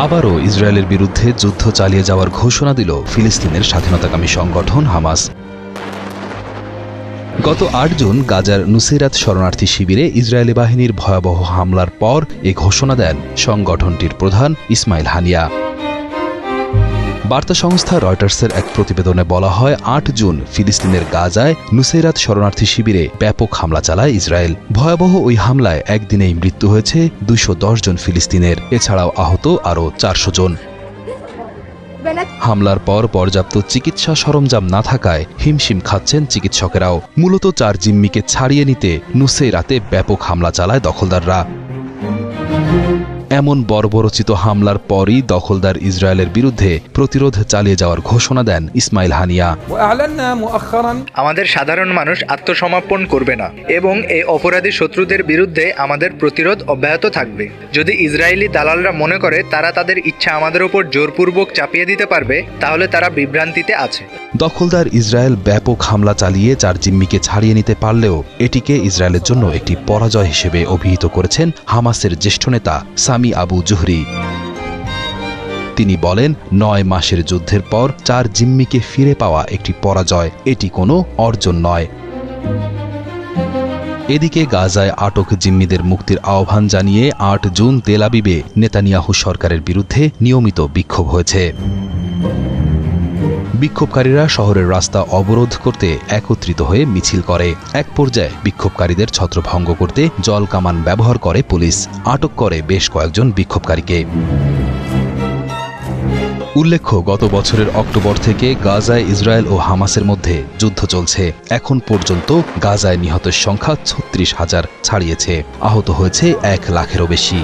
আবারও ইসরায়েলের বিরুদ্ধে যুদ্ধ চালিয়ে যাওয়ার ঘোষণা দিল ফিলিস্তিনের স্বাধীনতাকামী সংগঠন হামাস। গত ৮ জুন গাজার নুসেরাত শরণার্থী শিবিরে ইসরায়েলি বাহিনীর ভয়াবহ হামলার পর এ ঘোষণা দেন সংগঠনটির প্রধান ইসমাইল হানিয়া। বার্তা সংস্থা রয়টার্সের এক প্রতিবেদনে বলা হয়, ৮ জুন ফিলিস্তিনের গাজায় নুসেরাত শরণার্থী শিবিরে ব্যাপক হামলা চালায় ইসরায়েল। ভয়াবহ ওই হামলায় একদিনেই মৃত্যু হয়েছে ২১০ জন ফিলিস্তিনের, এছাড়াও আহত আরও ৪০০ জন। হামলার পর পর্যাপ্ত চিকিৎসা সরঞ্জাম না থাকায় হিমশিম খাচ্ছেন চিকিৎসকেরাও। মূলত ৪ জিম্মিকে ছাড়িয়ে নিতে নুসেরাতে ব্যাপক হামলা চালায় দখলদাররা। এমন বর্বরচিত হামলার পরই দখলদার ইসরায়েলের বিরুদ্ধে প্রতিরোধ চালিয়ে যাওয়ার ঘোষণা দেন ইসমাইল হানিয়া। আমাদের সাধারণ মানুষ আত্মসমর্পণ করবে না এবং এই অপরাধী শত্রুদের বিরুদ্ধে আমাদের প্রতিরোধ অব্যাহত থাকবে। যদি ইসরায়েলি দালালরা মনে করে তারা তাদের ইচ্ছা আমাদের উপর জোরপূর্বক চাপিয়ে দিতে পারবে, তাহলে তারা বিভ্রান্তিতে আছে। দখলদার ইসরায়েল ব্যাপক হামলা চালিয়ে ৪ জিম্মিকে ছাড়িয়ে নিতে পারলেও এটিকে ইসরায়েলের জন্য একটি পরাজয় হিসেবে অভিহিত করেছেন হামাসের জ্যেষ্ঠ নেতা সামি আবু জুহরি। তিনি বলেন, ৯ মাসের যুদ্ধের পর ৪ জিম্মিকে ফিরে পাওয়া একটি পরাজয়, এটি কোনো অর্জন নয়। এদিকে গাজায় আটক জিম্মিদের মুক্তির আহ্বান জানিয়ে ৮ জুন তেল আবিবে নেতানিয়াহু সরকারের বিরুদ্ধে নিয়মিত বিক্ষোভ হয়েছে। বিক্ষোভকারীরা শহরের রাস্তা অবরোধ করতে একত্রিত হয়ে মিছিল করে। এক পর্যায়ে বিক্ষোভকারীদের ছত্রভঙ্গ করতে জল কামান ব্যবহার করে পুলিশ, আটক করে বেশ কয়েকজন বিক্ষোভকারীকে। উল্লেখ্য, গত বছরের অক্টোবর থেকে গাজায় ইসরায়েল ও হামাসের মধ্যে যুদ্ধ চলছে। এখন পর্যন্ত গাজায় নিহতের সংখ্যা ৩৬,০০০ ছাড়িয়েছে, আহত হয়েছে ১ লাখেরও বেশি।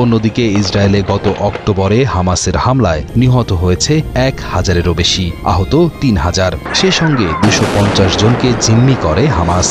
অন্যদিকে ইসরায়েলে গত অক্টোবরে হামাসের হামলায় নিহত হয়েছে ১,০০০-এরও বেশি, আহত ৩,০০০। সে সঙ্গে ২৫০ জনকে জিম্মি করে হামাস।